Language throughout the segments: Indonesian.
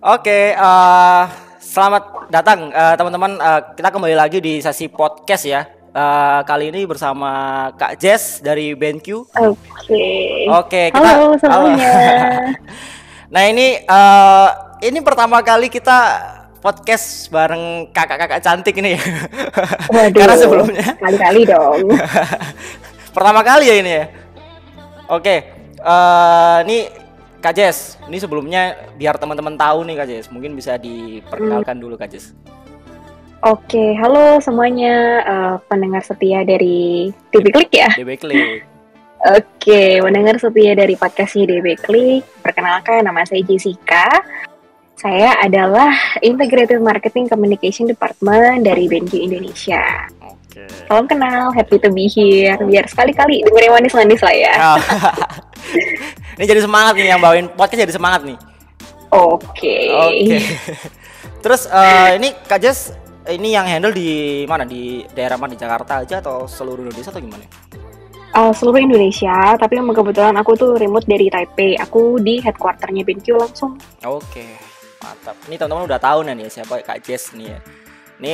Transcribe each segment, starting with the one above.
Oke, selamat datang teman-teman. Kita kembali lagi di sesi podcast ya. Kali ini bersama Kak Jess dari BenQ. Oke. Oke, Halo semuanya. Nah ini pertama kali kita podcast bareng kakak-kakak cantik ini ya. Waduh. Karena sebelumnya kali-kali dong. pertama kali ya ini ya. Oke, ini Kak Jess, ini sebelumnya biar teman-teman tahu nih Kak Jess, mungkin bisa diperkenalkan dulu Kak Jess. Oke, halo semuanya, pendengar setia dari DB Klik ya. DB Klik. Oke, pendengar setia dari podcastnya DB Klik. Perkenalkan, nama saya Jessica. Saya adalah Integrated Marketing Communication Department dari BenQ Indonesia. Oke. Salam kenal, happy to be here. Biar sekali-kali dengerin manis-manis lah ya. Ini jadi semangat nih, yang bawain podcast jadi semangat nih. Oke. Terus ini Kak Jess, ini yang handle di mana? Di daerah mana? Di Jakarta aja atau seluruh Indonesia atau gimana? Seluruh Indonesia, tapi memang kebetulan aku tuh remote dari Taipei. Aku di headquarternya BenQ langsung. Oke, mantap. Ini teman-teman udah tahu nih siapa Kak Jess nih ya. Ini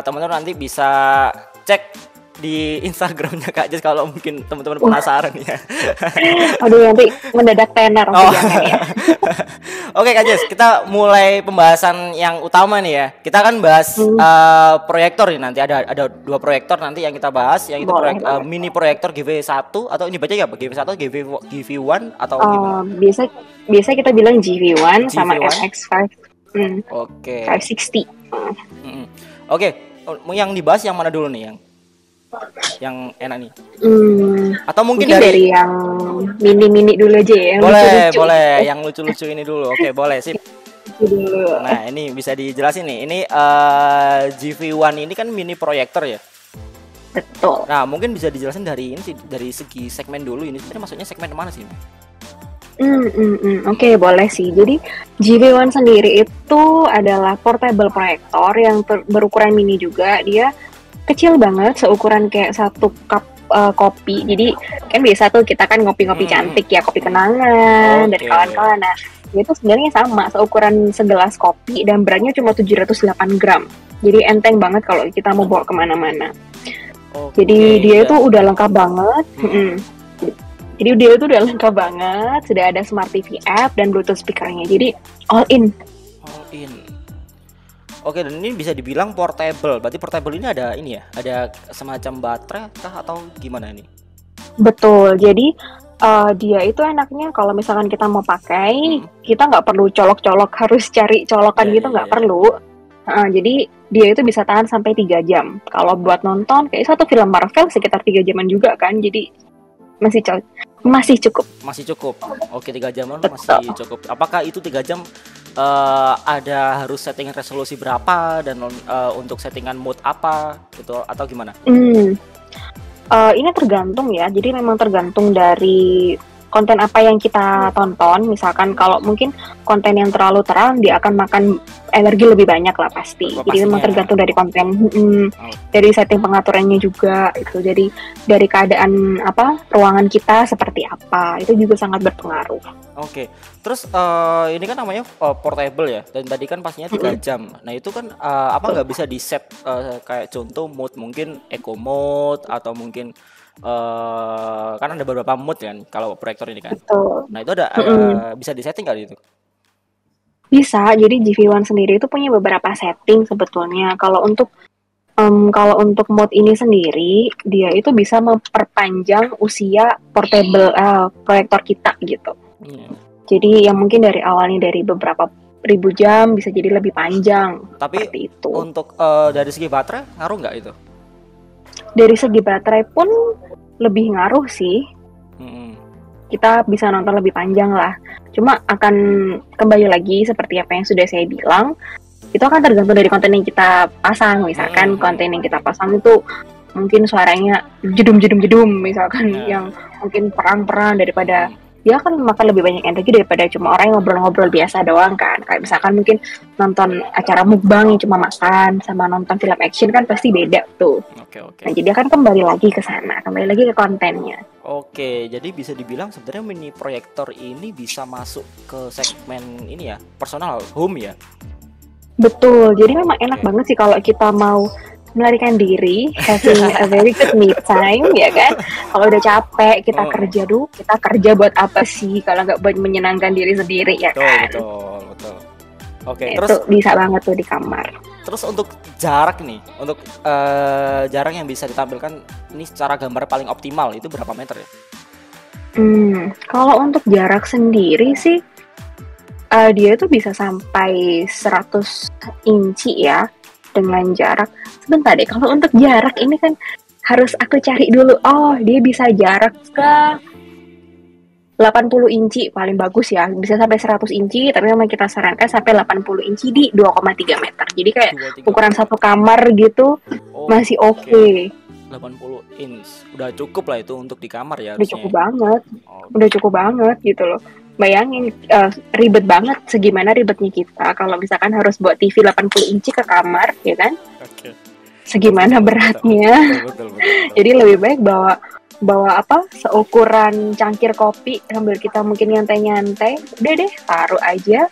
teman-teman nanti bisa cek di Instagramnya Kak Jess kalau mungkin teman-teman penasaran ya. Aduh, nanti mendadak tenar ya. Oke Kak Jess, kita mulai pembahasan yang utama nih ya. Kita kan bahas proyektor nih, nanti ada 2 proyektor nanti yang kita bahas, yang itu mini proyektor GV1 atau ini baca ya GV1 atau GV1 atau gimana? Biasa kita bilang GV1 sama FX5. Oke. 560. Oke, yang dibahas yang mana dulu nih yang enak nih? Atau mungkin dari yang mini-mini dulu aja ya. Boleh yang lucu-lucu ini dulu. Oke, boleh, sip. Nah, ini bisa dijelasin nih. Ini GV1 ini kan mini proyektor ya. Betul. Nah, mungkin bisa dijelasin dari segi segmen dulu. Ini sebenarnya maksudnya segmen mana sih? Oke, boleh sih. Jadi GV1 sendiri itu adalah portable proyektor yang berukuran mini juga. Dia kecil banget, seukuran kayak 1 cup kopi. Jadi kan biasa tuh kita kan ngopi-ngopi cantik ya, kopi kenangan dari kawan-kawan. Nah, itu sebenarnya sama, seukuran segelas kopi dan beratnya cuma 708 gram. Jadi enteng banget kalau kita mau bawa kemana-mana. Jadi dia itu udah lengkap banget. Jadi dia itu udah lengkap banget, sudah ada Smart TV app dan Bluetooth speakernya. Jadi all in. Oke, dan ini bisa dibilang portable. Berarti portable ini ada semacam baterai kah atau gimana ini? Betul. Jadi dia itu enaknya kalau misalkan kita mau pakai, kita nggak perlu colok-colok, harus cari colokan nggak perlu. Jadi dia itu bisa tahan sampai 3 jam. Kalau buat nonton kayak satu film Marvel sekitar 3 jaman juga kan. Jadi masih cukup. Masih cukup. Oke, 3 jaman masih cukup. Apakah itu 3 jam ada harus settingan resolusi berapa dan untuk settingan mode apa gitu atau gimana? Ini tergantung ya. Jadi memang tergantung dari konten apa yang kita tonton. Misalkan kalau mungkin konten yang terlalu terang, dia akan makan energi lebih banyak lah pasti. Jadi memang tergantung dari konten, dari setting pengaturannya juga itu. Jadi dari keadaan ruangan kita seperti apa, itu juga sangat berpengaruh. Oke. Terus ini kan namanya portable ya, dan tadi kan pastinya 3 jam. Nah itu kan nggak bisa di set kayak contoh mode mungkin eco mode atau mungkin kan ada beberapa mode kan kalau proyektor ini kan. Betul. Nah itu ada bisa disetting kali itu? Bisa. Jadi GV1 sendiri itu punya beberapa setting sebetulnya. Kalau untuk mode ini sendiri, dia itu bisa memperpanjang usia portable proyektor kita gitu. Jadi yang mungkin dari awalnya dari beberapa ribu jam bisa jadi lebih panjang. Tapi itu. Untuk dari segi baterai ngaruh nggak itu? Dari segi baterai pun lebih ngaruh sih. Kita bisa nonton lebih panjang lah. Cuma akan kembali lagi seperti apa yang sudah saya bilang, itu akan tergantung dari konten yang kita pasang. Misalkan konten yang kita pasang itu mungkin suaranya jedum misalkan yang mungkin perang-perang daripada dia akan makan lebih banyak energi daripada cuma orang yang ngobrol-ngobrol biasa doang kan. Kayak misalkan mungkin nonton acara mukbang yang cuma makan sama nonton film action kan pasti beda tuh. Oke. Nah, jadi akan kembali lagi ke sana, kembali lagi ke kontennya. Oke, jadi bisa dibilang sebenarnya mini proyektor ini bisa masuk ke segmen ini ya, personal home ya. Betul, jadi memang enak Oke. banget sih kalau kita mau melarikan diri, having a very good me time, ya kan? Kalau udah capek, kita Oh, kerja dulu, kita kerja buat apa sih? Kalau nggak buat menyenangkan diri sendiri, ya kan? betul. Oke, Nah, itu terus bisa banget tuh di kamar. untuk jarak nih, untuk jarak yang bisa ditampilkan ini secara gambar paling optimal itu berapa meter ya? Kalau untuk jarak sendiri sih, dia tuh bisa sampai 100 inci ya, dengan jarak. Sebentar deh, kalau untuk jarak ini kan harus aku cari dulu. Oh, dia bisa jarak ke 80 inci paling bagus ya. Bisa sampai 100 inci, tapi memang kita sarankan sampai 80 inci di 2,3 meter. Jadi kayak 2 3 ukuran meter. satu kamar gitu masih oke. 80 inch. Udah cukup lah itu untuk di kamar ya Udah harusnya. cukup banget. Oh, Udah cukup banget gitu loh. Bayangin ribet banget segimana ribetnya kita kalau misalkan harus buat TV 80 inci ke kamar, ya kan? oke. Segimana Betul. beratnya. Betul. Jadi lebih baik bawa apa seukuran cangkir kopi sambil kita mungkin nyantai-nyantai. Udah deh, taruh aja.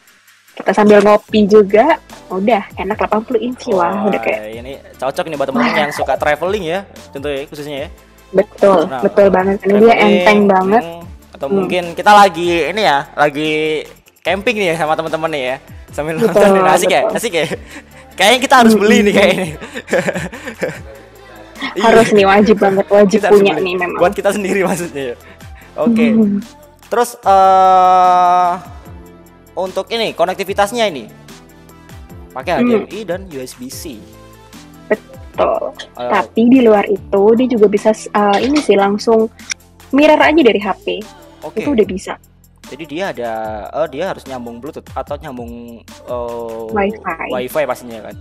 Kita sambil ngopi juga. Udah, enak 80 inci wah, udah kayak ini cocok nih buat teman-teman yang suka traveling ya, contohnya khususnya ya. betul, Nah, betul banget. Ini dia traveling, enteng banget. atau mungkin kita lagi ini ya, lagi camping nih ya sama teman-teman nih ya. Sambil Betul, nonton nih, asik ya, betul. asik ya. Kayaknya kita harus beli nih kayak ini. Harus nih wajib banget, wajib Kita harus punya beli. nih memang. Buat kita sendiri maksudnya ya. Oke. Terus untuk ini konektivitasnya ini pakai HDMI dan USB-C. Betul. Eh, Tapi di luar itu dia juga bisa ini sih langsung mirror aja dari HP. Oke. Itu udah bisa. Jadi dia dia harus nyambung Bluetooth atau nyambung Wi-Fi. Wi-Fi pastinya kan.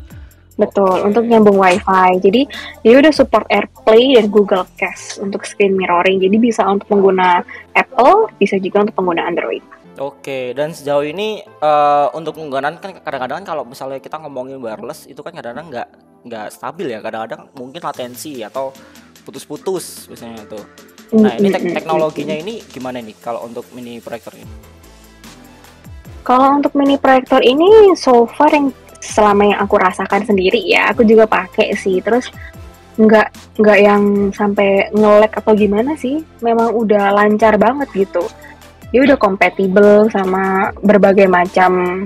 Betul, Oke. untuk nyambung Wi-Fi. Jadi dia udah support AirPlay dan Google Cast untuk screen mirroring. Jadi bisa untuk pengguna Apple, bisa juga untuk pengguna Android. Oke, dan sejauh ini untuk penggunaan kan kadang-kadang kalau misalnya kita ngomongin wireless itu kan kadang-kadang nggak stabil ya. Kadang-kadang mungkin latensi atau putus-putus biasanya tuh. Nah, ini teknologinya ini gimana nih kalau untuk mini proyektor ini? Kalau untuk mini proyektor ini so far yang selama yang aku rasakan sendiri ya, aku juga pakai sih. Terus nggak yang sampai nge-lag atau gimana sih. Memang udah lancar banget gitu. Dia udah kompatibel sama berbagai macam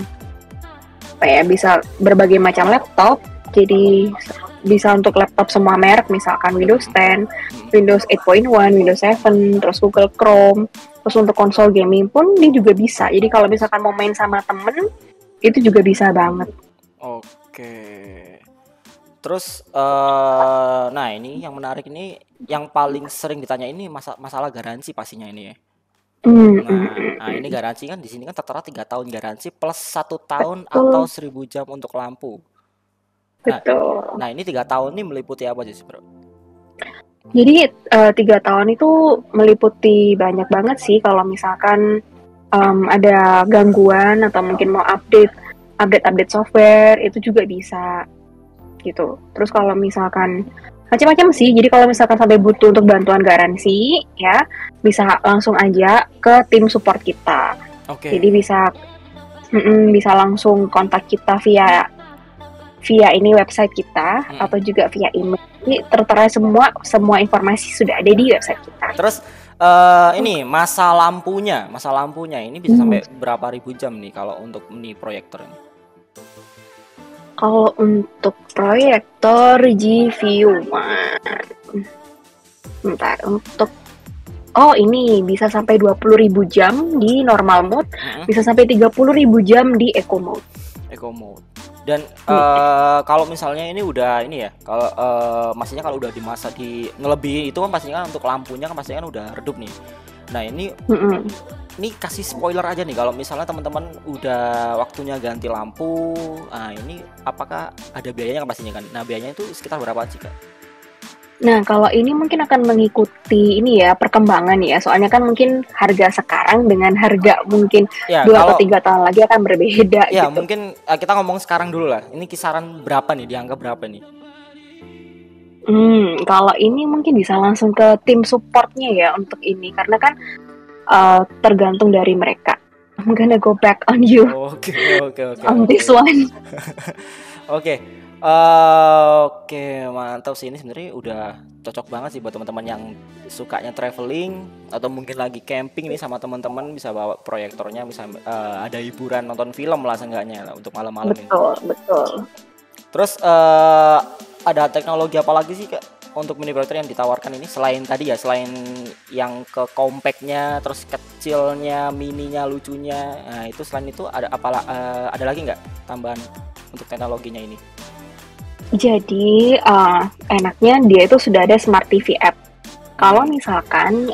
bisa berbagai macam laptop. Jadi bisa untuk laptop semua merek, misalkan Windows 10, Windows 8.1, Windows 7, terus Google Chrome. Terus untuk konsol gaming pun dia juga bisa. Jadi kalau misalkan mau main sama temen, itu juga bisa banget. Oke. Terus nah ini yang menarik ini yang paling sering ditanya ini masalah garansi pastinya ini ya. Nah ini garansi kan di sini kan tertera 3 tahun garansi plus 1 tahun atau 1000 jam untuk lampu. Betul. Nah ini 3 tahun ini meliputi apa sih bro? Jadi 3 tahun itu meliputi banyak banget sih. Kalau misalkan ada gangguan atau mungkin mau update software itu juga bisa gitu. Terus kalau misalkan macam-macam sih. Jadi kalau misalkan sampai butuh untuk bantuan garansi ya bisa langsung aja ke tim support kita. Oke. Jadi bisa langsung kontak kita via ini website kita atau juga via email. Jadi tertera semua informasi sudah ada di website kita. Terus ini masa lampunya ini bisa sampai berapa ribu jam nih kalau untuk mini proyektor ini? Kalau untuk proyektor G-View, bentar, untuk ini bisa sampai 20.000 jam di normal mode, bisa sampai 30.000 jam di eco mode. Dan kalau misalnya ini udah ini ya, kalau maksudnya kalau udah di masa di ngelebihin itu kan pastinya kan untuk lampunya kan pastinya kan udah redup nih. Nah ini kasih spoiler aja nih kalau misalnya teman-teman udah waktunya ganti lampu. Nah ini apakah ada biayanya kan pastinya kan? Nah biayanya itu sekitar berapa sih kak? Nah, kalau ini mungkin akan mengikuti ini ya, perkembangan ya. Soalnya kan mungkin harga sekarang dengan harga mungkin Ya, 2 atau kalau 3 tahun lagi akan berbeda ya gitu. mungkin kita ngomong sekarang dulu lah. Ini kisaran berapa nih? Dianggap berapa nih? Kalau ini mungkin bisa langsung ke tim supportnya ya untuk ini, karena kan tergantung dari mereka. I'm gonna go back on you Oke, oke, oke, on oke. this one. Oke. Oke, mantap sih, ini sebenarnya udah cocok banget sih buat teman-teman yang sukanya traveling atau mungkin lagi camping nih sama teman-teman, bisa bawa proyektornya, bisa ada hiburan nonton film lah seenggaknya lah untuk malam-malam ini. Betul, betul. Terus ada teknologi apa lagi sih Kak untuk mini proyektor yang ditawarkan ini, selain tadi ya, selain yang ke compactnya, terus kecilnya, mininya, lucunya. Nah, itu selain itu ada ada lagi nggak tambahan untuk teknologinya ini? Jadi enaknya dia itu sudah ada Smart TV app. Kalau misalkan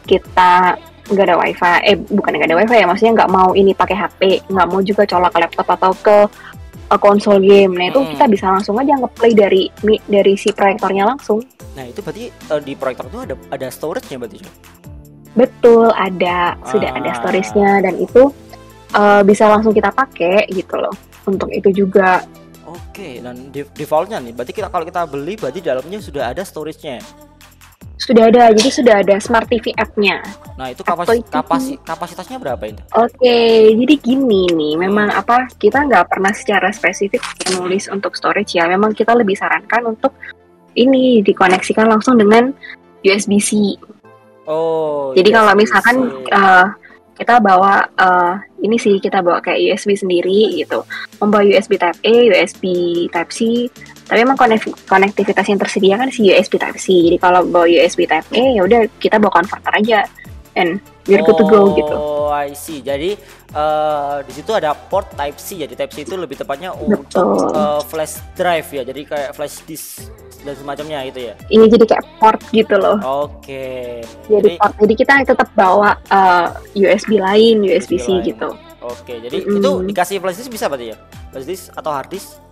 kita nggak ada wifi, bukan nggak ada wifi ya, maksudnya nggak mau ini pakai HP, nggak mau juga colok ke laptop atau ke konsol game. Nah itu kita bisa langsung aja nge-play dari si proyektornya langsung. Nah itu berarti di proyektor itu ada storage-nya berarti? Betul, sudah ada storage-nya, dan itu bisa langsung kita pakai gitu loh. Untuk itu juga. Oke, dan defaultnya nih, berarti kalau kita beli berarti dalamnya sudah ada storage-nya. Sudah ada, jadi sudah ada Smart TV app-nya. Nah itu kapasitasnya berapa itu? Oke, jadi gini nih, memang kita nggak pernah secara spesifik menulis untuk storage ya. Memang kita lebih sarankan untuk ini dikoneksikan langsung dengan USB-C. Oh. Jadi kalau misalkan kita bawa kita bawa kayak USB sendiri gitu, membawa USB Type A, USB Type C, tapi emang konektivitas yang tersedia kan si USB Type C. Jadi kalau bawa USB Type A ya udah kita bawa converter aja, and we're good to go gitu. Oh, I see. Jadi di situ ada port Type C. Jadi Type C itu lebih tepatnya untuk flash drive ya. Jadi kayak flash disk dan semacamnya itu ya. Ini jadi kayak port gitu loh. Oke. Jadi kita tetap bawa USB lain, USB-C gitu. Oke. Jadi itu dikasih flash disk bisa berarti ya? Flash disk atau hard disk?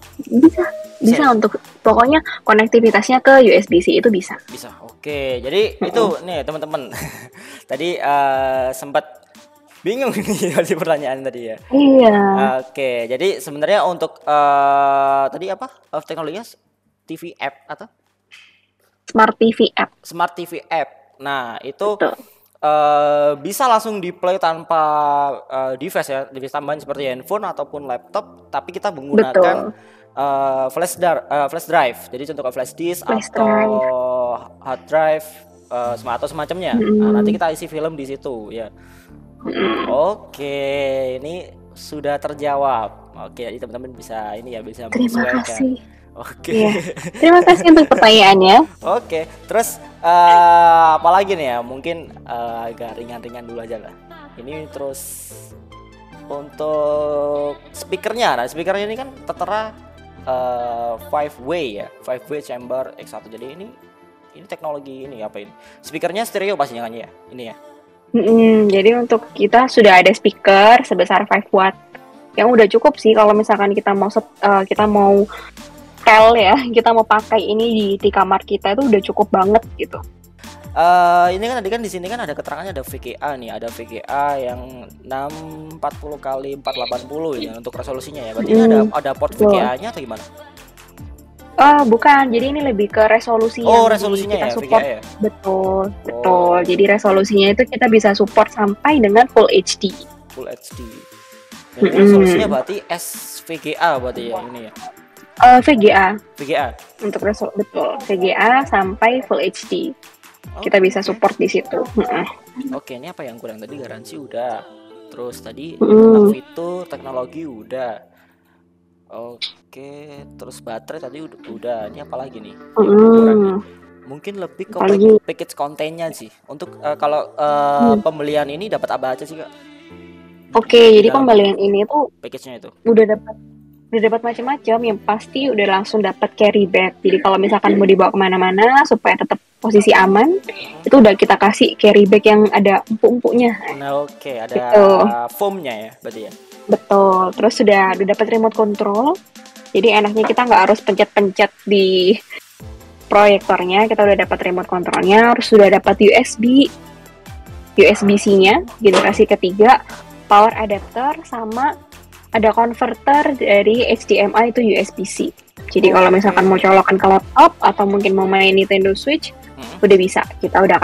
Bisa untuk pokoknya konektivitasnya ke USB-C itu bisa. Bisa. Oke. Jadi itu nih teman-teman. Tadi sempat bingung nih tadi pertanyaan tadi ya. Iya. Oke. Jadi sebenarnya untuk tadi apa? Teknologinya TV app atau Smart TV app. Smart TV app. Nah, itu bisa langsung di-play tanpa device ya, device tambahan seperti handphone ataupun laptop, tapi kita menggunakan flash drive. Jadi contoh flash disk atau hard drive atau semacamnya. Nah, nanti kita isi film di situ ya. Oke, ini sudah terjawab. Oke, jadi teman-teman bisa bisa menyesuaikan. Terima kasih. Oke. Ya. Terima kasih untuk pertanyaannya. Oke, terus apalagi nih ya? Mungkin agak ringan-ringan dulu aja lah. Ini terus untuk speakernya. Nah, speakernya ini kan tertera 5-way ya, 5-way chamber X1. Jadi ini teknologi ini apa ini? Speakernya stereo pastinya kan ya? Ini ya. Jadi untuk kita sudah ada speaker sebesar 5 watt yang udah cukup sih kalau misalkan kita mau kita mau pakai ini di kamar kita, itu udah cukup banget gitu. Ini kan tadi kan di sini kan ada keterangannya, ada VGA nih, ada VGA yang 640 x 480 ya untuk resolusinya ya. Berarti ini ada port VGA-nya atau gimana? Bukan, jadi ini lebih ke resolusi yang resolusinya kita ya, support. VGA ya? Betul. Jadi resolusinya itu kita bisa support sampai dengan Full HD. Full HD. Jadi resolusinya berarti SVGA berarti ya ini ya? VGA. Untuk betul. VGA sampai Full HD. Kita bisa support di situ. Oke, ini apa yang kurang tadi? Garansi udah. Terus tadi fitur teknologi udah. Oke, terus baterai tadi udah. Ini apa lagi nih? Mungkin lebih ke package kontennya sih. Untuk kalau pembelian ini dapat apa aja sih, Kak? Oke, jadi pembelian ini tuh package-nya itu udah dapat macam-macam. Yang pasti udah langsung dapat carry bag. Jadi kalau misalkan mau dibawa kemana-mana supaya tetap posisi aman, itu udah kita kasih carry bag yang ada empuk-empuknya. Nah, oke, ada foamnya ya, berarti ya. Betul. Terus udah dapat remote control. Jadi enaknya kita nggak harus pencet-pencet di proyektornya, kita udah dapat remote controlnya, terus sudah dapat USB-C-nya generasi ketiga, power adapter, sama ada converter dari HDMI itu USB-C. Jadi kalau misalkan mau colokan ke laptop atau mungkin mau main Nintendo Switch, udah bisa. Kita udah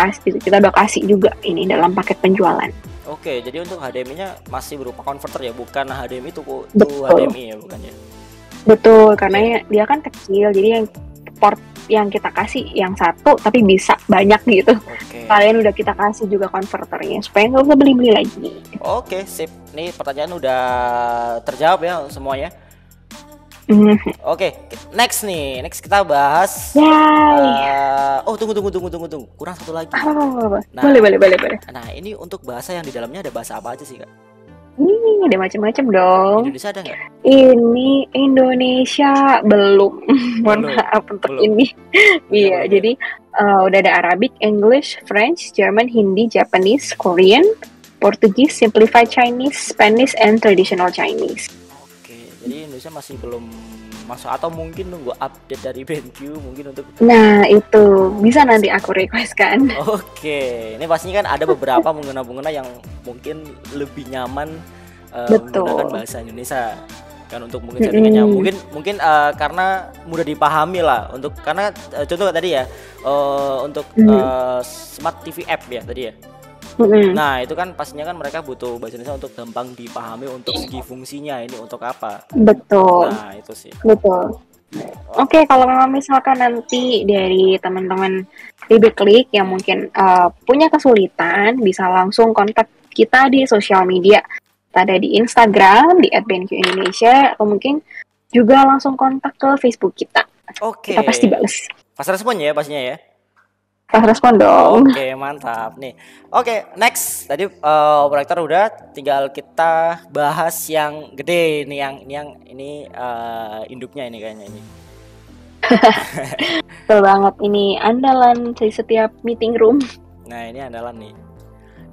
kasih juga ini dalam paket penjualan. Oke, jadi untuk HDMI-nya masih berupa converter ya, bukan HDMI itu HDMI ya, bukan ya? Betul, karena dia kan kecil, jadi yang port yang kita kasih yang satu tapi bisa banyak gitu. Kalian udah kita kasih juga konverternya supaya nggak usah beli-beli lagi. Oke, sip. Nih pertanyaan udah terjawab ya semuanya. Oke, next kita bahas. Tunggu. Kurang satu lagi. Nah, boleh. Nah, ini untuk bahasa yang di dalamnya ada bahasa apa aja sih, Kak? Ini ada macam-macam dong. Indonesia ada nggak? Ini Indonesia belum. Mohon maaf untuk ini. Iya, jadi udah ada Arabic, English, French, German, Hindi, Japanese, Korean, Portugese, Simplified Chinese, Spanish, and Traditional Chinese. Oke, jadi Indonesia masih belum masuk atau mungkin nunggu update dari BenQ mungkin untuk. Nah, itu bisa nanti aku request kan. Oke, ini pastinya kan ada beberapa pengguna-pengguna yang mungkin lebih nyaman menggunakan bahasa Indonesia kan untuk mungkin settingannya mungkin karena mudah dipahami lah untuk karena contoh tadi ya untuk Smart TV app ya tadi ya. Nah itu kan pastinya kan mereka butuh bahasa Indonesia untuk gampang dipahami untuk segi fungsinya ini untuk apa. Betul. Nah itu sih. Betul. Oke, kalau memang misalkan nanti dari teman-teman DB-Klik yang mungkin punya kesulitan, bisa langsung kontak kita di sosial media. Ada di Instagram di @benqindonesia atau mungkin juga langsung kontak ke Facebook kita. Oke. Kita pasti balas. Pas respon ya pastinya ya. Pas respon dong. Oke, mantap nih. Oke, next. Tadi operator udah, tinggal kita bahas yang gede nih yang ini induknya ini kayaknya ini. Betul banget, ini andalan di setiap meeting room. Nah, ini andalan nih.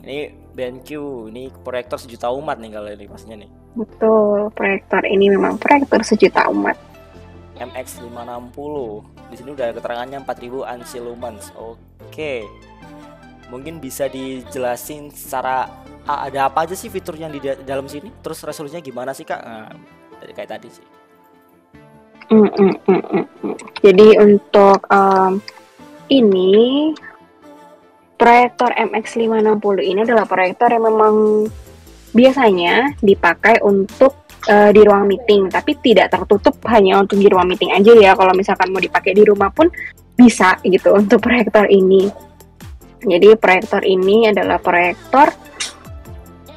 Ini BenQ, ini proyektor sejuta umat nih kalau ini pastinya nih. Betul, proyektor ini memang proyektor sejuta umat. MX560. Di sini udah keterangannya 4000 ANSI lumens. Oke. Mungkin bisa dijelasin secara ada apa aja sih fitur yang di dalam sini? Terus resolusinya gimana sih, Kak? Nah, kayak tadi sih. Jadi untuk ini proyektor MX560 ini adalah proyektor yang memang biasanya dipakai untuk di ruang meeting, tapi tidak tertutup hanya untuk di ruang meeting aja ya. Kalau misalkan mau dipakai di rumah pun bisa gitu untuk proyektor ini. Jadi proyektor ini adalah proyektor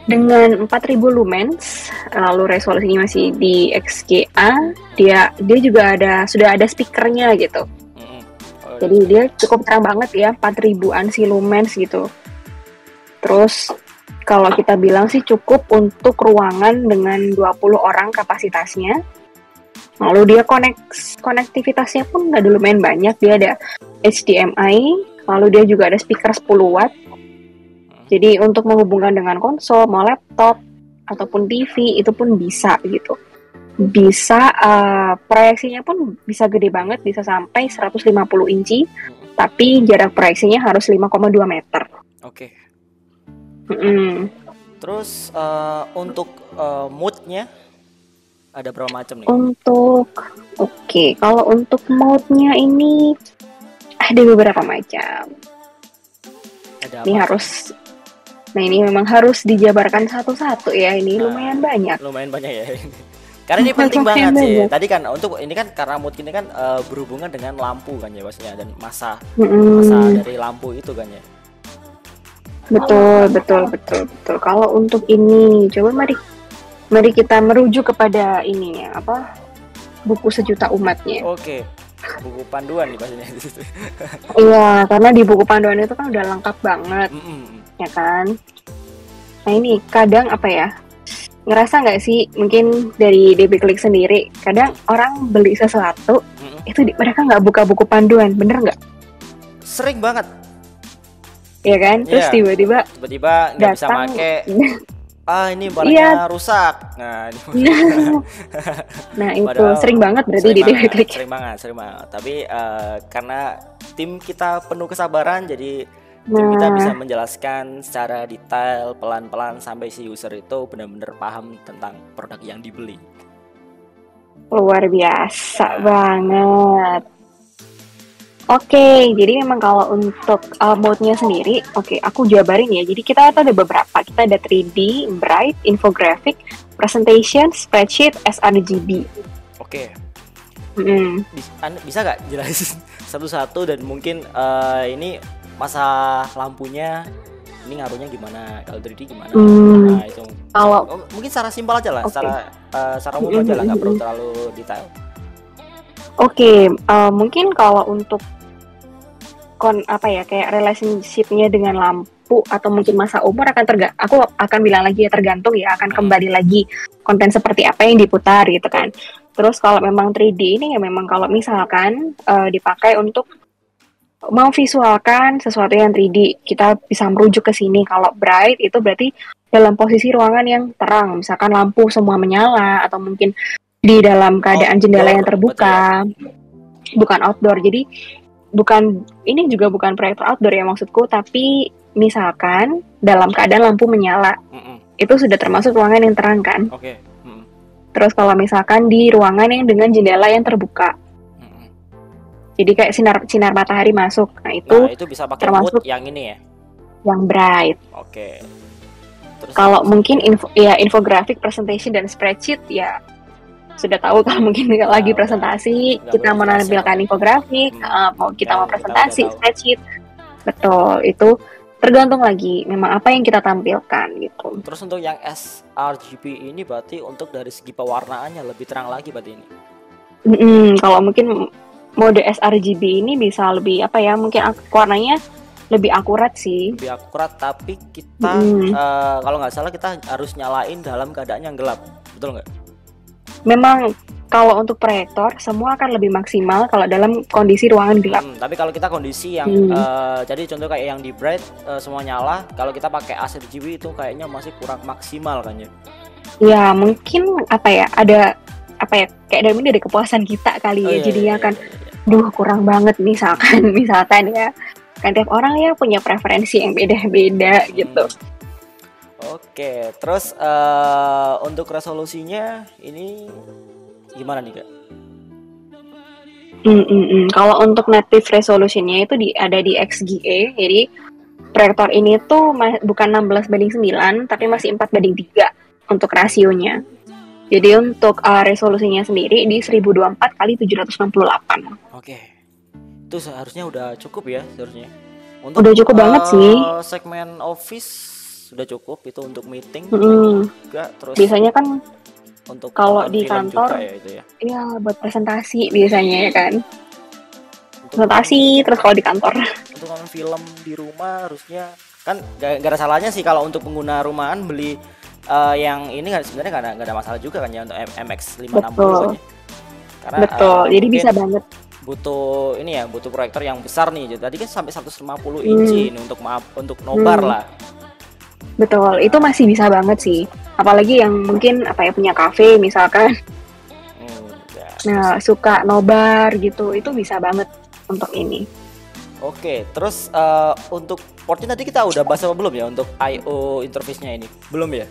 dengan 4000 lumens, lalu resolusinya masih di XGA. Dia juga sudah ada speakernya gitu. Jadi dia cukup terang banget ya, 4000 ANSI lumens gitu. Terus kalau kita bilang sih cukup untuk ruangan dengan 20 orang kapasitasnya. Lalu dia konektivitasnya pun ada lumayan banyak. Dia ada HDMI, lalu dia juga ada speaker 10 watt. Jadi untuk menghubungkan dengan konsol, mau laptop, ataupun TV, itu pun bisa gitu. Bisa, proyeksinya pun bisa gede banget, bisa sampai 150 inci. Tapi jarak proyeksinya harus 5,2 meter. Oke. Terus untuk mode-nya ada berapa macam nih? Kalau untuk mode-nya ini ada beberapa macam. Ada ini apa? Ini memang harus dijabarkan satu-satu ya. Ini lumayan banyak. Lumayan banyak ya. Karena ini penting banget sih. Tadi kan untuk ini kan karena mode ini kan berhubungan dengan lampu kan ya pastinya dan masa dari lampu itu kan ya. Betul. Kalau untuk ini, coba mari kita merujuk kepada ini ya, buku sejuta umatnya. Oke. Buku panduan nih pastinya. Iya, karena di buku panduan itu kan udah lengkap banget. Ya kan? Nah, ini kadang ngerasa nggak sih mungkin dari DB-Klik sendiri, kadang orang beli sesuatu itu mereka nggak buka buku panduan, bener nggak? Sering banget. Ya kan, terus tiba-tiba nggak bisa make. ah ini Iya. barangnya rusak. Nah, ini Nah itu padahal sering banget berarti sering di banget, klik. sering banget. Tapi karena tim kita penuh kesabaran, jadi tim kita bisa Nah, menjelaskan secara detail, pelan-pelan sampai si user itu benar-benar paham tentang produk yang dibeli. luar biasa Nah, banget. Oke, jadi memang kalau untuk mode-nya sendiri, oke, aku jabarin ya. Jadi kita tuh ada beberapa. Kita ada 3D, Bright, Infographic, Presentation, Spreadsheet, sRGB. oke. Mm. Bisa nggak jelasin satu-satu dan mungkin ini masa lampunya ini ngaruhnya gimana? Kalau 3D gimana? Hmm, Nah, itu kalau mungkin secara simpel aja lah, oke, secara umum aja lah, nggak perlu terlalu detail. Oke, mungkin kalau untuk apa ya kayak relationship-nya dengan lampu atau mungkin masa umur aku akan bilang lagi ya tergantung ya akan kembali lagi konten seperti apa yang diputar gitu kan. Terus kalau memang 3D ini ya memang kalau misalkan dipakai untuk memvisualkan sesuatu yang 3D, kita bisa merujuk ke sini. Kalau bright itu berarti dalam posisi ruangan yang terang, misalkan lampu semua menyala atau mungkin di dalam keadaan jendela yang terbuka, bukan outdoor. Jadi ini juga bukan proyektor outdoor ya maksudku, tapi misalkan dalam keadaan lampu menyala, itu sudah termasuk ruangan yang terang kan? Oke. Terus kalau misalkan di ruangan yang dengan jendela yang terbuka, jadi kayak sinar matahari masuk, nah itu bisa pakai termasuk mood yang ini ya, yang bright. Oke. Terus kalau mungkin infographic, presentation dan spreadsheet ya sudah tahu kalau mungkin lagi presentasi kita menampilkan infografik, mau kita mau presentasi spreadsheet, betul, itu tergantung lagi memang apa yang kita tampilkan gitu. Terus untuk yang sRGB ini berarti untuk dari segi pewarnaannya lebih terang lagi berarti ini. Kalau mungkin mode sRGB ini bisa lebih apa ya, mungkin warnanya lebih akurat sih. Lebih akurat, tapi kita kalau nggak salah kita harus nyalain dalam keadaan yang gelap, betul nggak? Memang kalau untuk proyektor semua akan lebih maksimal kalau dalam kondisi ruangan gelap. Tapi kalau kita kondisi yang jadi contoh kayak yang di bright semua nyala, kalau kita pakai sRGB itu kayaknya masih kurang maksimal kan ya? Ya mungkin apa ya, ada apa ya kayak dalam ini ada kepuasan kita kali ya, jadinya kan duh kurang banget misalkan ya kan tiap orang ya punya preferensi yang beda-beda gitu. Oke, terus untuk resolusinya ini gimana nih Kak? Kalau untuk native resolutionnya itu ada di XGA, jadi proyektor ini tuh bukan 16:9 tapi masih 4:3 untuk rasionya. Jadi untuk resolusinya sendiri di 1024x768. Oke, itu seharusnya udah cukup ya seharusnya. Untuk udah cukup banget sih. Segmen office sudah cukup itu untuk meeting juga. Terus biasanya kan untuk kalau di kantor ya, itu ya. Iya buat presentasi biasanya ya kan. Presentasi terus kalau di kantor. Untuk nonton film di rumah harusnya kan gak ada salahnya sih kalau untuk pengguna rumahan beli yang ini sebenarnya nggak ada masalah juga kan ya untuk MX560 aja. Karena betul. Jadi bisa banget. Butuh ini ya, butuh proyektor yang besar nih. Tadi kan sampai 150 inci ini untuk nobar lah. Betul, itu masih bisa banget sih. Apalagi yang mungkin punya kafe misalkan. Nah, suka nobar gitu, itu bisa banget untuk ini. Oke, terus untuk portnya tadi kita udah bahas apa belum ya untuk I/O interface-nya ini? Belum ya?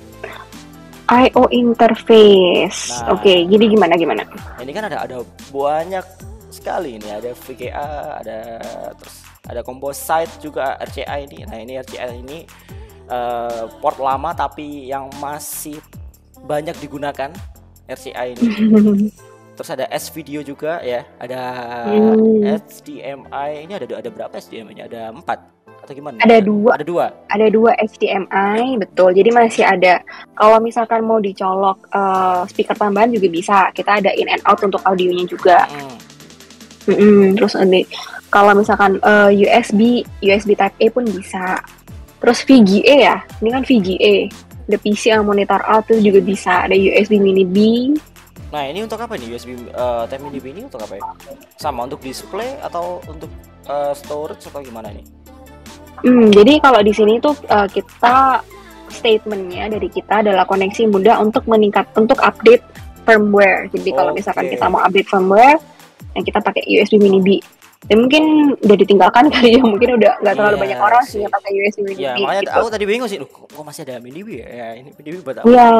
I/O interface. Nah, oke, jadi gimana? Ini kan ada banyak sekali ini, ada VGA, terus ada composite juga RCA ini. Nah, ini RCA ini port lama tapi yang masih banyak digunakan RCA ini. Terus ada S-Video juga ya, ada HDMI. Ini ada berapa HDMI-nya? Ada 4 atau gimana? Ada 2. Ada 2 HDMI, betul. Jadi masih ada. Kalau misalkan mau dicolok speaker tambahan juga bisa. Kita ada in and out untuk audionya juga. Terus kalau misalkan USB Type A pun bisa. Terus VGA ya, ini kan VGA. Ada PC yang monitor out itu juga bisa. Ada USB Mini B. Nah ini untuk apa nih USB Type Mini B ini untuk apa ya? Sama untuk display atau untuk storage atau gimana nih? Jadi kalau di sini tuh kita statementnya dari kita adalah koneksi mudah untuk update firmware. Jadi kalau misalkan kita mau update firmware, yang kita pakai USB Mini B. Dan mungkin udah ditinggalkan kali ya, mungkin udah nggak terlalu banyak orang sih yang pakai USB Mini B. Makanya gitu. aku tadi bingung sih, kok masih ada Mini B ya? Ya ini Mini B buat apa? Iya.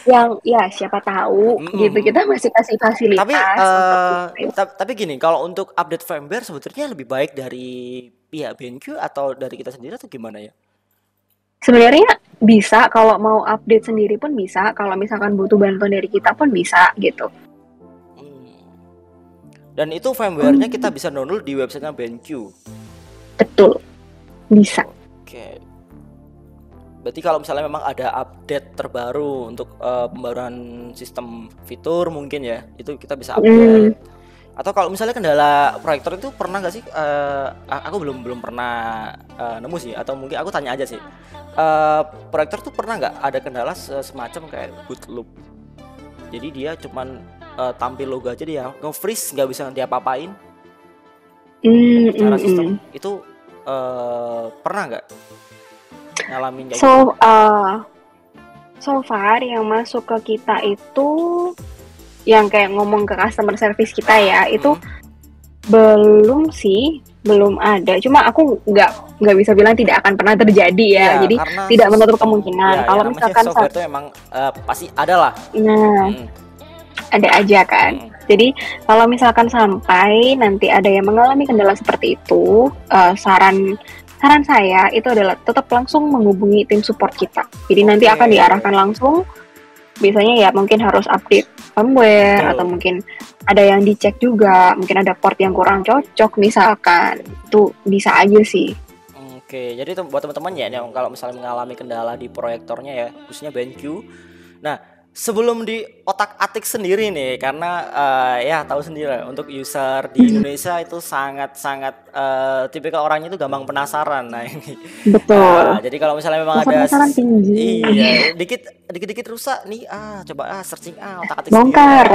yang ya siapa tahu gitu, kita masih kasih fasilitas. Tapi gini, kalau untuk update firmware sebetulnya lebih baik dari pihak BenQ atau dari kita sendiri atau gimana ya? Sebenarnya bisa, kalau mau update sendiri pun bisa, kalau misalkan butuh bantuan dari kita pun bisa gitu. Dan itu firmware-nya kita bisa download di websitenya BenQ. Betul, bisa. Oke. Berarti kalau misalnya memang ada update terbaru untuk pembaruan sistem fitur mungkin ya, itu kita bisa update. Atau kalau misalnya kendala proyektor itu pernah nggak sih? Aku belum pernah nemu sih, atau mungkin aku tanya aja sih. Proyektor tuh pernah nggak ada kendala semacam kayak boot loop? Jadi dia cuman tampil logo aja, dia nge-freeze, nggak bisa diapa-apain secara sistem. Itu pernah nggak ngalamin kayak gitu? So far yang masuk ke kita itu yang kayak ngomong ke customer service kita ya, itu belum ada. Cuma aku nggak bisa bilang tidak akan pernah terjadi ya. Jadi tidak menutup kemungkinan. Kalau misalkan software itu emang pasti ada lah. Ada aja kan. Jadi kalau misalkan sampai nanti ada yang mengalami kendala seperti itu, saran saya itu adalah tetap langsung menghubungi tim support kita. Jadi nanti akan diarahkan langsung. Biasanya ya mungkin harus update firmware atau mungkin ada yang dicek juga, mungkin ada port yang kurang cocok misalkan. Itu bisa aja sih. Oke, jadi buat teman-teman ya yang kalau misalnya mengalami kendala di proyektornya ya, khususnya BenQ. Nah, sebelum di otak-atik sendiri nih, karena ya tahu sendiri untuk user di Indonesia itu sangat-sangat tipikal orangnya itu gampang penasaran. Nah ini betul. Jadi kalau misalnya memang ada iya dikit rusak nih, coba searching otak-atik bongkar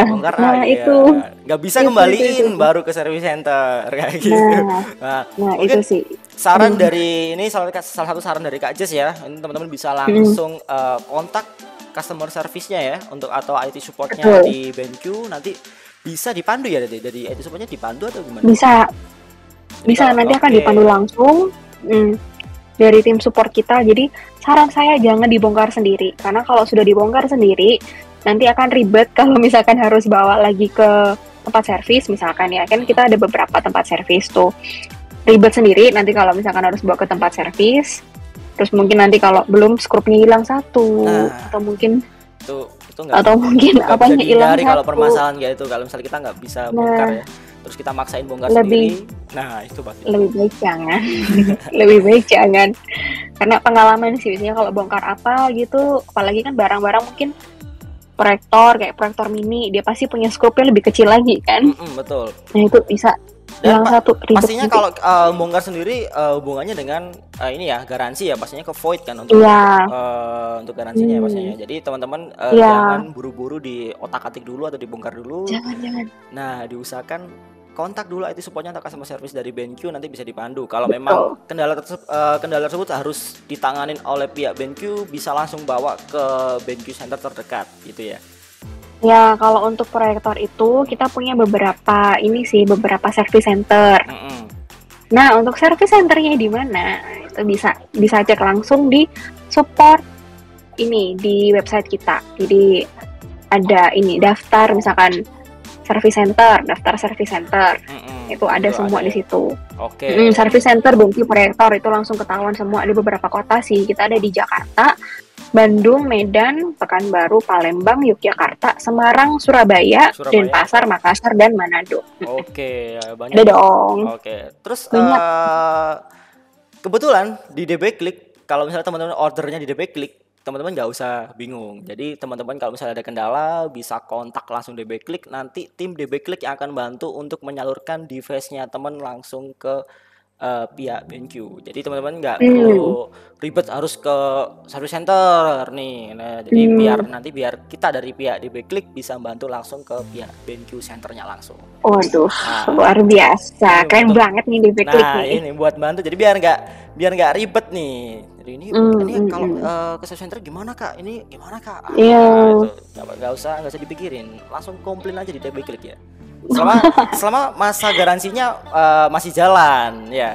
itu nggak bisa kembaliin itu. Baru ke service center kayak gitu. Nah mungkin itu sih saran dari ini salah satu saran dari Kak Jess ya, ini teman-teman bisa langsung kontak customer service-nya ya untuk atau IT support-nya di BenQ, nanti bisa dipandu ya dari IT support-nya dipandu atau gimana? Bisa nanti akan dipandu langsung dari tim support kita. Jadi saran saya jangan dibongkar sendiri, karena kalau sudah dibongkar sendiri nanti akan ribet kalau misalkan harus bawa lagi ke tempat servis misalkan ya, kan kita ada beberapa tempat servis tuh, ribet sendiri nanti kalau misalkan harus bawa ke tempat servis. Terus mungkin nanti kalau belum skrupnya hilang satu, atau mungkin apanya hilang satu. Kalau permasalahan kayak itu, kalau misalnya kita nggak bisa bongkar ya, terus kita maksain bongkar sendiri, nah itu pasti. Lebih baik jangan, lebih baik jangan. Karena pengalaman sih biasanya kalau bongkar apa gitu, apalagi kan barang-barang mungkin kayak proyektor mini, dia pasti punya skrupnya lebih kecil lagi kan. Betul. Nah itu bisa. Dan pastinya kalau bongkar sendiri hubungannya dengan ini ya garansi ya, pastinya ke void kan untuk garansinya ya pastinya. Jadi teman-teman jangan buru-buru di otak-atik dulu atau dibongkar dulu. Jangan. Nah diusahakan kontak dulu IT supportnya atau customer service dari BenQ, nanti bisa dipandu. Kalau memang kendala tersebut harus ditanganin oleh pihak BenQ, bisa langsung bawa ke BenQ center terdekat gitu ya. Ya, kalau untuk proyektor itu kita punya beberapa service center. Nah, untuk service centernya di mana? Itu bisa cek langsung di support ini di website kita. Jadi ada daftar misalkan daftar service center. Itu ada semua di situ. Service center BenQ proyektor itu langsung ketahuan semua, ada beberapa kota sih. Kita ada di Jakarta, Bandung, Medan, Pekanbaru, Palembang, Yogyakarta, Semarang, Surabaya, Denpasar, Makassar, dan Manado. Banyak. Ada dong. Terus kebetulan di DB Click, kalau misalnya teman-teman ordernya di DB Click, teman-teman nggak usah bingung. Jadi teman-teman kalau misalnya ada kendala bisa kontak langsung DB Click, nanti tim DB Click yang akan bantu untuk menyalurkan device-nya teman langsung ke pihak BenQ. Jadi teman-teman nggak perlu ribet harus ke service center nih. Nah, jadi biar kita dari pihak DB Klik bisa bantu langsung ke pihak BenQ centernya langsung. Waduh, Nah, luar biasa, keren untuk banget nih DB Klik nah nih. ini buat bantu. Jadi biar nggak ribet nih. Jadi ini kalau ke service center gimana kak? Ini gimana kak? Iya. Itu nggak usah dipikirin. Langsung komplain aja di DB Klik ya. Selama masa garansinya masih jalan ya.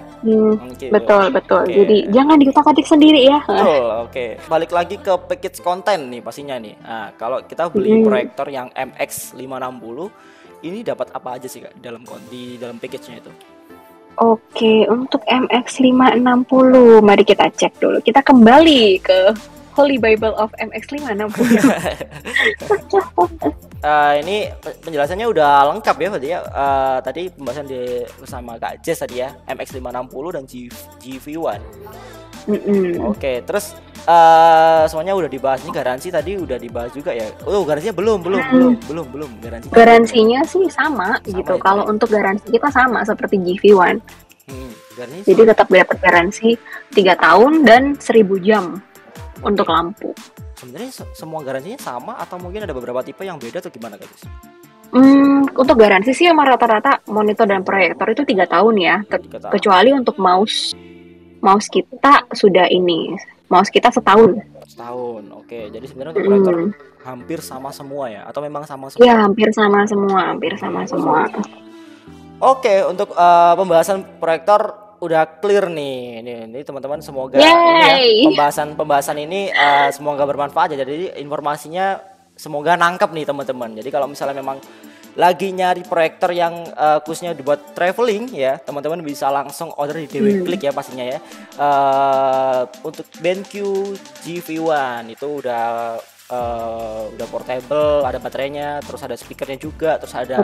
Oke, Betul. oke. Jadi jangan dikutak-atik sendiri ya. Betul, oke. Balik lagi ke package konten nih pastinya nih. Nah, kalau kita beli proyektor yang MX560 ini dapat apa aja sih kak di dalam package-nya itu? Oke, untuk MX560, mari kita cek dulu. Kita kembali ke Holy Bible of MX560. Ini penjelasannya udah lengkap ya berarti ya. Tadi pembahasan bersama Kak Jess tadi ya, MX560 dan GV1. Oke, terus semuanya udah dibahas. Ini garansi tadi udah dibahas juga ya. Oh, garansinya belum garansi. Garansinya sih sama gitu. Ya? Kalau untuk garansi kita sama seperti GV1. Garansi Jadi tetap dapat garansi 3 tahun dan 1000 jam untuk lampu. Sebenarnya semua garansinya sama atau mungkin ada beberapa tipe yang beda atau gimana guys? Untuk garansi sih emang rata-rata monitor dan proyektor itu 3 tahun ya. Kecuali untuk mouse kita sudah mouse kita setahun. Setahun, oke. Jadi sebenarnya untuk proyektor hampir sama semua ya? Atau memang sama semua? Iya, hampir sama semua. Oke, untuk pembahasan proyektor udah clear nih. Ini teman-teman semoga ini ya, pembahasan ini semoga bermanfaat ya. Jadi informasinya semoga nangkep nih teman-teman. Jadi kalau misalnya memang lagi nyari proyektor yang khususnya dibuat traveling ya, teman-teman bisa langsung order di DB Klik ya pastinya ya. Untuk BenQ GV1 itu udah portable, ada baterainya, terus ada speakernya juga, terus ada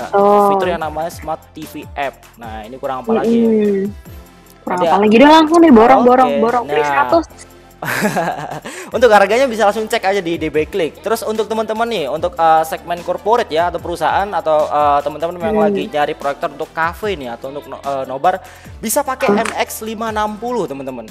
fitur yang namanya Smart TV App. Nah, ini kurang apa lagi? Apalagi udah langsung nih borong beli 100. Untuk harganya bisa langsung cek aja di DB Klik. Terus untuk teman-teman nih, untuk segmen corporate ya atau perusahaan atau teman-teman yang lagi nyari proyektor untuk cafe nih atau untuk nobar, bisa pakai MX560 teman-teman.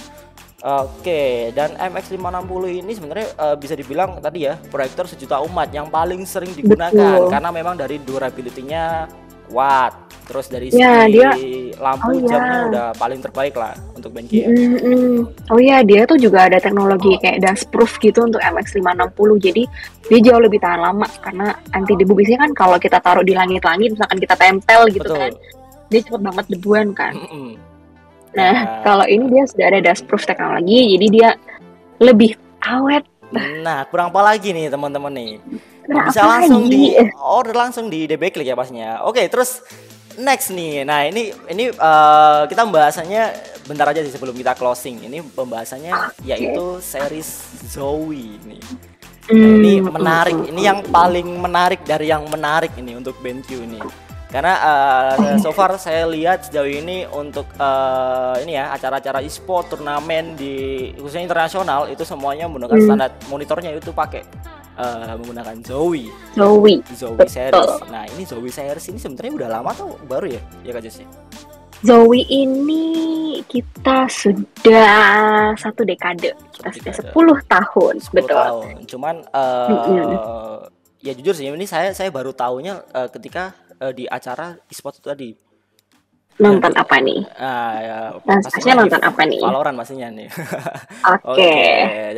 Oke, dan MX560 ini sebenarnya bisa dibilang tadi ya proyektor sejuta umat yang paling sering digunakan. Karena memang dari durability-nya watt. Terus dari segi lampu jamnya udah paling terbaik lah untuk BenQ ya. Oh iya, dia tuh juga ada teknologi kayak dustproof gitu untuk MX560. Jadi dia jauh lebih tahan lama karena anti debu. Biasanya kan kalau kita taruh di langit-langit misalkan kita tempel gitu kan, dia cepet banget debuan kan. Nah, kalau ini dia sudah ada dustproof teknologi, jadi dia lebih awet. Nah, kurang apa lagi nih teman-teman nih? Bisa langsung di order langsung di DB Klik ya pastinya. Oke, terus next nih. Nah, ini kita pembahasannya bentar aja sih sebelum kita closing. Ini pembahasannya yaitu series Zowie nih. Nah, ini menarik. Ini yang paling menarik dari yang menarik ini untuk BenQ ini. Karena so far saya lihat sejauh ini untuk ini ya acara-acara e-sport, turnamen di khususnya internasional itu semuanya menggunakan standar monitornya itu pakai menggunakan Zowie series. Nah, ini Zowie series ini sebenarnya udah lama atau baru ya? Ya Kak Jess? Zowie ini kita sudah 1 dekade. Kita sudah 10 tahun, 10 betul. Tahun. Cuman ya jujur sih ini saya baru tahunya ketika di acara e-sport itu tadi. Nonton apa nih? Pastinya nonton apa nih? Valorant pastinya nih. Oke.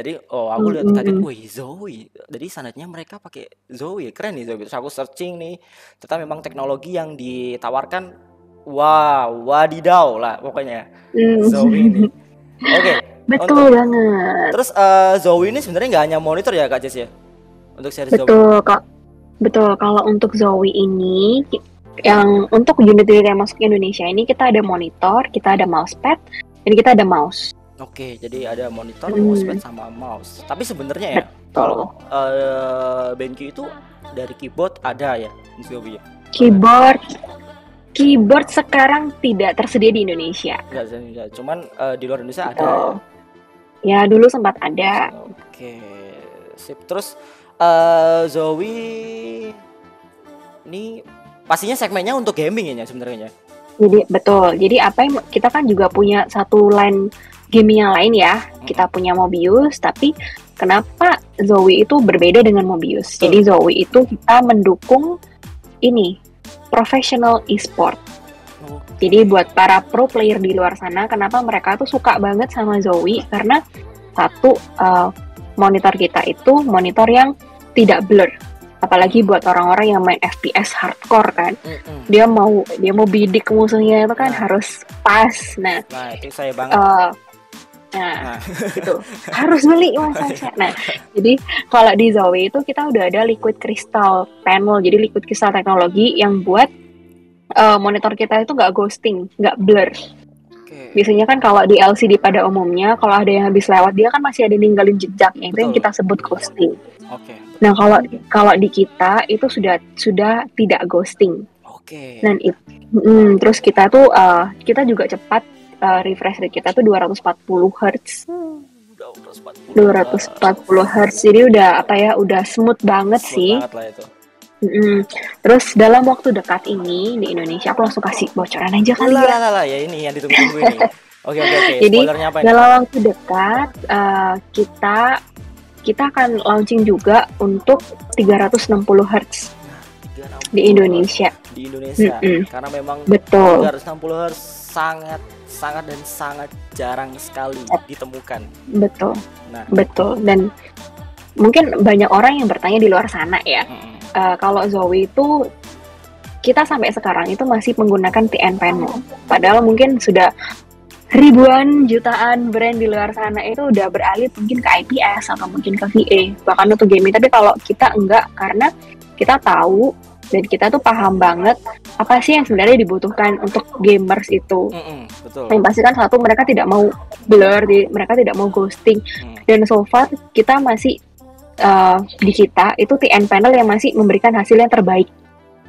Jadi aku lihat kaget, wih Zowie. Jadi sanadnya mereka pakai Zowie, keren nih Zowie. Terus aku searching nih, ternyata memang teknologi yang ditawarkan, wadidaw lah pokoknya Zowie ini. Oke. Betul banget. Terus Zowie ini sebenarnya nggak hanya monitor ya Kak Jess ya? Untuk series Zowie. Betul. Kalau untuk Zowie ini yang untuk unit-unit yang masuk ke Indonesia ini kita ada monitor, kita ada mousepad, dan kita ada mouse. Oke, jadi ada monitor, mousepad sama mouse. Tapi sebenarnya ya kalau BenQ itu dari keyboard ada ya, Zowie. Keyboard sekarang tidak tersedia di Indonesia. Enggak, cuman di luar Indonesia ada. Ya, dulu sempat ada. Oke, sip. Terus Zowie ini pastinya segmennya untuk gaming ya sebenarnya. Jadi betul. Jadi apa yang kita kan juga punya satu line gaming yang lain ya. Kita punya Mobius, tapi kenapa Zoe itu berbeda dengan Mobius? Jadi Zoe itu kita mendukung ini professional e-sport. Jadi buat para pro player di luar sana, kenapa mereka tuh suka banget sama Zoe? Karena satu, monitor kita itu monitor yang tidak blur. Apalagi buat orang-orang yang main FPS hardcore kan, dia mau bidik musuhnya itu kan harus pas. Nah itu saya banget. Itu harus beli Mas Sasha. Nah, jadi kalau di Zoe itu kita udah ada liquid crystal panel, jadi liquid crystal teknologi yang buat monitor kita itu nggak ghosting, nggak blur. Biasanya kan kalau di LCD pada umumnya, kalau ada yang habis lewat dia kan masih ada ninggalin jejaknya, itu yang kita sebut ghosting. Nah kalau di kita itu sudah tidak ghosting. Dan terus kita tuh kita juga cepat, refresh rate kita tuh 240 Hz. 240 Hz. Jadi udah smooth banget sih. Terus dalam waktu dekat ini di Indonesia, aku langsung kasih bocoran aja kali ya. Ya ini yang ditunggu-tunggu ini. Oke. Jadi dalam waktu dekat kita akan launching juga untuk 360 Hz di Indonesia. Karena memang betul. 360 Hz sangat dan sangat jarang sekali ditemukan. Betul. Betul. Dan mungkin banyak orang yang bertanya di luar sana ya. Kalau Zoe itu kita sampai sekarang itu masih menggunakan TN panel. Padahal mungkin sudah ribuan jutaan brand di luar sana itu udah beralih mungkin ke IPS atau mungkin ke VA, bahkan untuk gaming. Tapi kalau kita enggak, karena kita tahu dan kita tuh paham banget apa sih yang sebenarnya dibutuhkan untuk gamers itu. Betul. Yang pasti kan satu, mereka tidak mau blur, mereka tidak mau ghosting. Dan so far kita masih di kita itu TN panel yang masih memberikan hasil yang terbaik.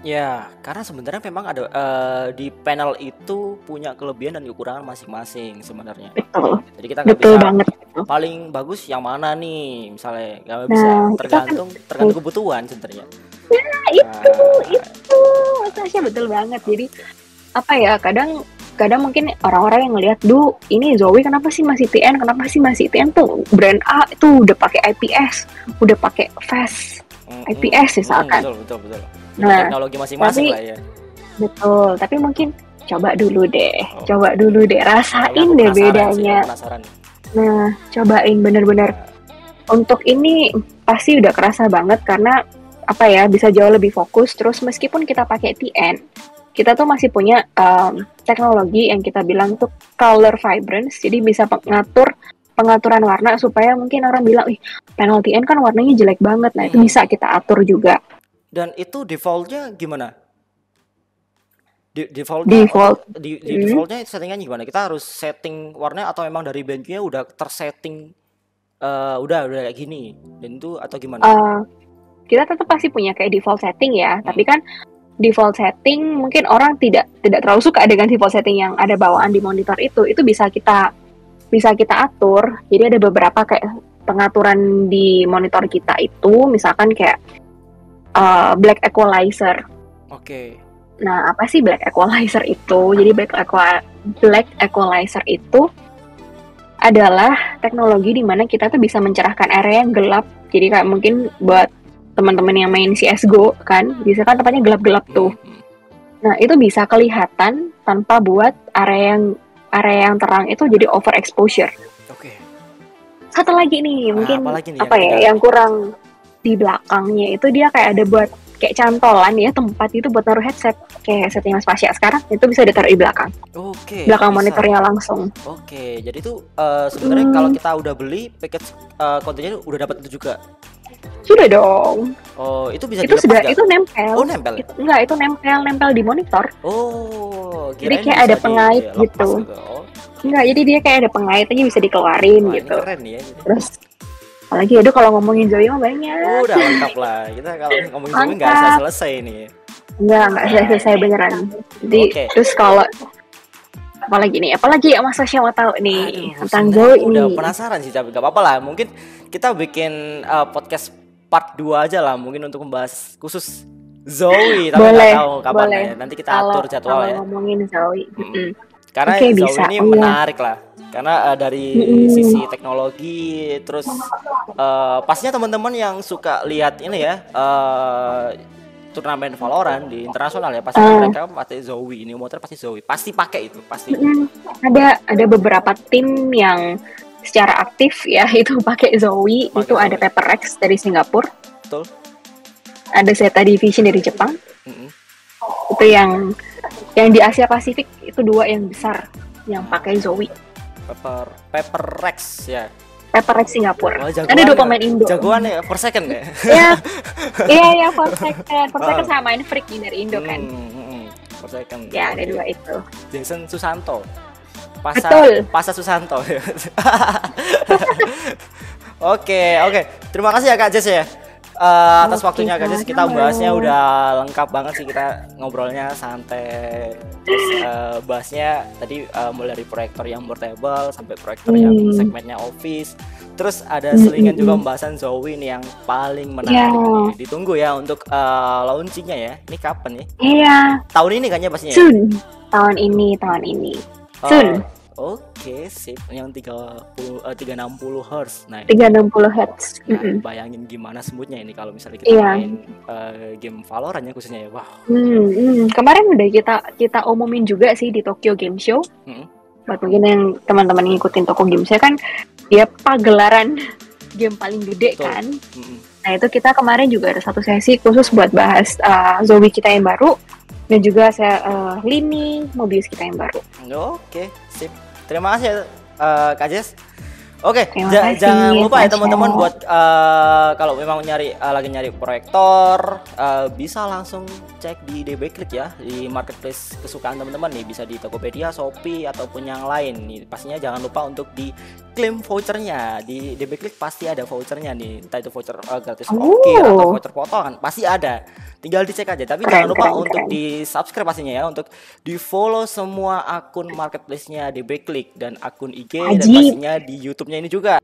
Ya, karena sebenarnya memang ada di panel itu punya kelebihan dan kekurangan masing-masing sebenarnya. Betul. Jadi kita nggak bisa banget. Paling bagus yang mana nih, misalnya nggak bisa, tergantung kebutuhan sebenarnya. Itu Sasha betul banget. Jadi apa ya, kadang mungkin orang-orang yang ngelihat, ini Zoe kenapa sih masih TN, tuh brand A itu udah pakai IPS, udah pakai fast IPS misalkan. Betul. Nah, teknologi masing-masing lah ya. Betul, tapi mungkin coba dulu deh, rasain deh bedanya. Nah, cobain bener-bener. Untuk ini pasti udah kerasa banget karena bisa jauh lebih fokus. Terus meskipun kita pakai TN, kita tuh masih punya teknologi yang kita bilang tuh color vibrance, jadi bisa pengaturan warna supaya mungkin orang bilang, panel TN kan warnanya jelek banget. Nah, itu bisa kita atur juga. Dan itu defaultnya gimana? Defaultnya settingannya gimana? Kita harus setting warnanya atau memang dari BenQ-nya udah tersetting udah kayak gini dan itu atau gimana? Kita tetap pasti punya kayak default setting ya, tapi kan default setting mungkin orang tidak terlalu suka dengan default setting yang ada bawaan di monitor itu bisa kita atur. Jadi ada beberapa kayak pengaturan di monitor kita itu, misalkan kayak black equalizer. Nah, apa sih black equalizer itu? Jadi black equalizer itu adalah teknologi di mana kita tuh bisa mencerahkan area yang gelap. Jadi kayak mungkin buat teman-teman yang main CS:GO kan, bisa kan tempatnya gelap-gelap tuh. Nah, itu bisa kelihatan tanpa buat area yang terang itu jadi overexposure. Satu lagi nih, mungkin yang kurang di belakangnya itu dia kayak ada buat kayak cantolan ya, tempat itu buat naruh headset, kayak headsetnya Mas Pasya sekarang itu bisa ditaruh di belakang. Belakang monitornya langsung. Jadi itu sebenarnya kalau kita udah beli package kontennya udah dapat itu juga. Sudah dong. Itu bisa itu sudah gak? Itu nempel. Nempel. Itu nempel di monitor. Jadi kayak ada pengait gitu. Enggak, jadi dia kayak ada pengait aja bisa dikeluarin gitu. Keren ya. Terus apalagi kalau ngomongin Zoe mah banyak. Udah lengkap lah. Kita kalau ngomongin Zoe nggak selesai nih. Nggak selesai beneran. Jadi terus kalau apalagi ya Mas Sasha mau tahu nih tentang Zoe ini. Udah penasaran sih, tapi nggak apa-apa lah. Mungkin kita bikin podcast part 2 aja lah, mungkin untuk membahas khusus Zoe, tapi nggak Boleh, tahu kapan boleh. ya. Nanti kita Kalau atur jadwal kalau ya. ngomongin Zoe, Karena oke Zoe bisa. ini Oh iya. menarik lah. Karena dari sisi teknologi, terus pastinya teman-teman yang suka lihat ini ya, turnamen Valorant di internasional ya, pastinya mereka pakai Zoe, ini motor pasti Zoe, pasti pakai itu, pasti. Ada beberapa tim yang secara aktif ya itu pakai Zoe. Pakai Itu ada Zoe. Pepper X dari Singapura, Betul. ada Zeta Division dari Jepang. Mm-mm. Itu yang di Asia Pasifik itu dua yang besar yang pakai Zoe. Pepper Rex ya. Pepper X Singapura. Wah, Ada dua pemain Indo. Jagoan ya per second ya. Iya, for second sama main Freak dari Indo kan. Per second. Ya, ada dua itu. Jason Susanto. Betul. Pasa Susanto. Oke. Terima kasih ya Kak Jess ya. Atas waktunya Kak Jess, kita bahasnya udah lengkap banget sih, kita ngobrolnya santai. Terus bahasnya tadi mulai dari proyektor yang portable sampai proyektor yang segmennya office. Terus ada selingan juga pembahasan Zoe nih yang paling menarik nih. Ditunggu ya untuk launchingnya ya. Ini kapan nih? Iya. Tahun ini kayaknya pastinya. Soon. Tahun ini. Soon. Oke, sip. Yang 360 Hz. Nah, 360 Hz. bayangin gimana smoothnya ini kalau misalnya kita main game Valorant ya khususnya ya. Wah. Kemarin udah kita umumin juga sih di Tokyo Game Show. Buat mungkin yang teman-teman ngikutin Tokyo Game Show kan, dia pagelaran game paling gede. Betul. Kan. Nah itu kita kemarin juga ada satu sesi khusus buat bahas Zoe kita yang baru dan juga Lini Mobius kita yang baru. Oke, sip. Terima kasih Kak Jess. Oke, Terima kasih, jangan lupa ya Tasya. teman-teman buat kalau memang lagi nyari proyektor, bisa langsung cek di DB Click ya, di marketplace kesukaan teman-teman nih, bisa di Tokopedia, Shopee ataupun yang lain nih. Pastinya jangan lupa untuk di claim vouchernya di DB Click, pasti ada vouchernya nih, entah itu voucher gratis ongkir atau voucher potongan, pasti ada. Tinggal dicek aja, tapi jangan lupa untuk di subscribe pastinya ya, untuk di follow semua akun marketplace-nya DB Click dan akun IG dan pastinya di YouTube-nya ini juga.